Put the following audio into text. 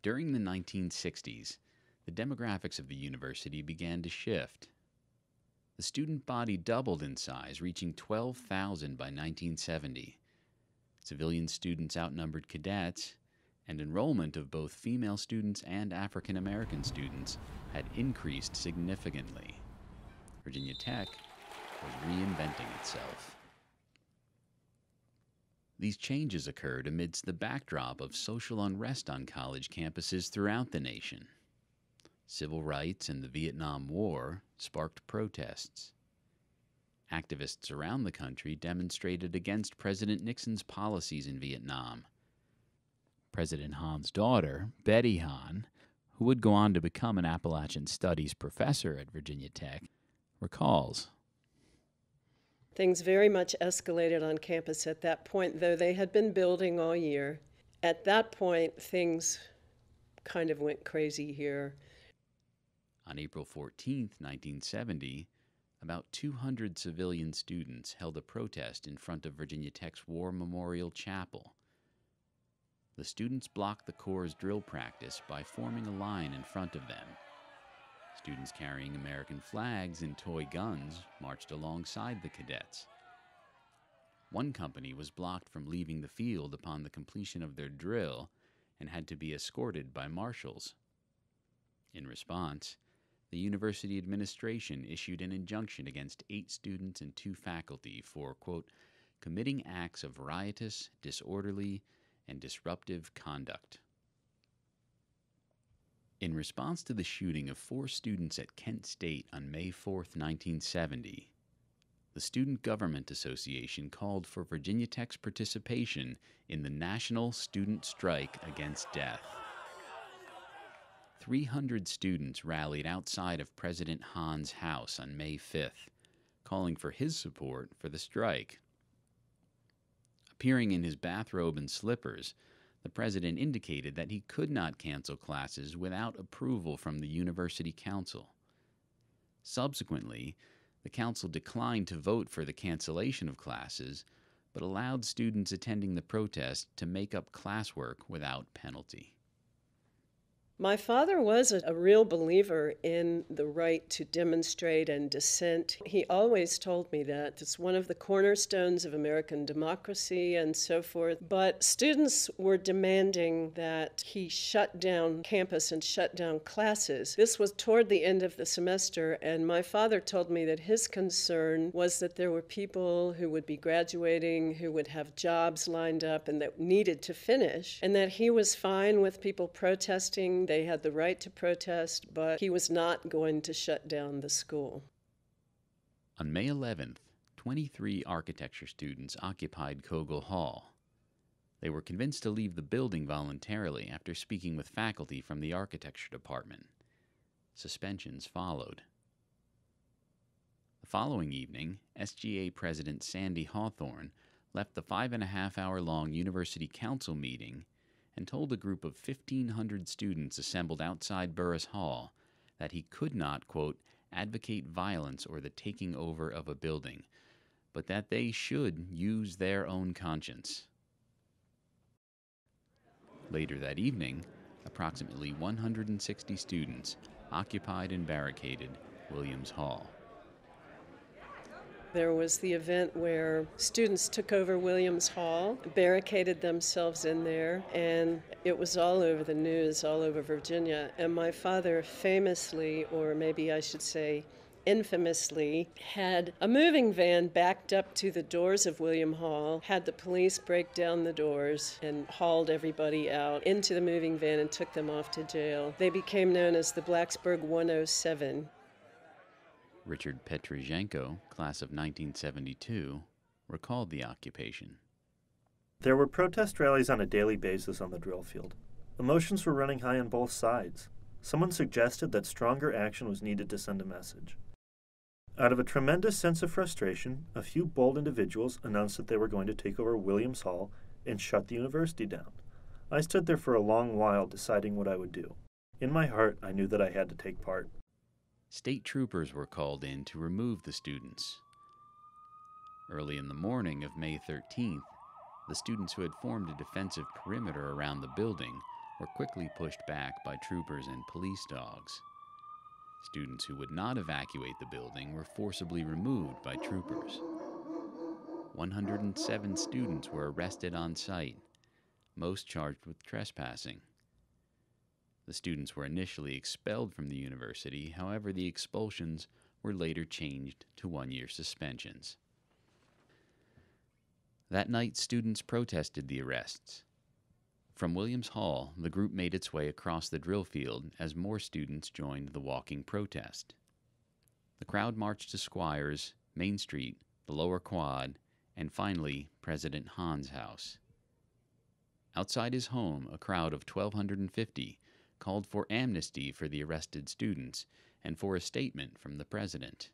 During the 1960s, the demographics of the university began to shift. The student body doubled in size, reaching 12,000 by 1970. Civilian students outnumbered cadets, and enrollment of both female students and African American students had increased significantly. Virginia Tech was reinventing itself. These changes occurred amidst the backdrop of social unrest on college campuses throughout the nation. Civil rights and the Vietnam War sparked protests. Activists around the country demonstrated against President Nixon's policies in Vietnam. President Han's daughter, Betty Han, who would go on to become an Appalachian Studies professor at Virginia Tech, recalls. Things very much escalated on campus at that point, though they had been building all year. At that point, things kind of went crazy here. On April 14, 1970, about 200 civilian students held a protest in front of Virginia Tech's War Memorial Chapel. The students blocked the Corps' drill practice by forming a line in front of them. Students carrying American flags and toy guns marched alongside the cadets. One company was blocked from leaving the field upon the completion of their drill and had to be escorted by marshals. In response, the university administration issued an injunction against 8 students and 2 faculty for, quote, committing acts of riotous, disorderly, and disruptive conduct. In response to the shooting of 4 students at Kent State on May 4, 1970, the Student Government Association called for Virginia Tech's participation in the National Student Strike Against Death. 300 students rallied outside of President Han's house on May 5th, calling for his support for the strike. Appearing in his bathrobe and slippers, the president indicated that he could not cancel classes without approval from the university council. Subsequently, the council declined to vote for the cancellation of classes, but allowed students attending the protest to make up classwork without penalty. My father was a real believer in the right to demonstrate and dissent. He always told me that it's one of the cornerstones of American democracy and so forth. But students were demanding that he shut down campus and shut down classes. This was toward the end of the semester, and my father told me that his concern was that there were people who would be graduating, who would have jobs lined up and that needed to finish, and that he was fine with people protesting. They had the right to protest, but he was not going to shut down the school. On May 11th, 23 architecture students occupied Kogel Hall. They were convinced to leave the building voluntarily after speaking with faculty from the architecture department. Suspensions followed. The following evening, SGA President Sandy Hawthorne left the 5.5-hour-long university council meeting and told a group of 1,500 students assembled outside Burris Hall that he could not, quote, advocate violence or the taking over of a building, but that they should use their own conscience. Later that evening, approximately 160 students occupied and barricaded Williams Hall. There was the event where students took over Williams Hall, barricaded themselves in there, and it was all over the news, all over Virginia. And my father famously, or maybe I should say infamously, had a moving van backed up to the doors of William Hall, had the police break down the doors, and hauled everybody out into the moving van and took them off to jail. They became known as the Blacksburg 107. Richard Petrozhenko, class of 1972, recalled the occupation. There were protest rallies on a daily basis on the drill field. Emotions were running high on both sides. Someone suggested that stronger action was needed to send a message. Out of a tremendous sense of frustration, a few bold individuals announced that they were going to take over Williams Hall and shut the university down. I stood there for a long while deciding what I would do. In my heart, I knew that I had to take part. State troopers were called in to remove the students. Early in the morning of May 13th, the students who had formed a defensive perimeter around the building were quickly pushed back by troopers and police dogs. Students who would not evacuate the building were forcibly removed by troopers. 107 students were arrested on site, most charged with trespassing. The students were initially expelled from the university, however, the expulsions were later changed to one-year suspensions. That night, students protested the arrests. From Williams Hall, the group made its way across the drill field as more students joined the walking protest. The crowd marched to Squires, Main Street, the Lower Quad, and finally, President Hahn's house. Outside his home, a crowd of 1,250 called for amnesty for the arrested students and for a statement from the president.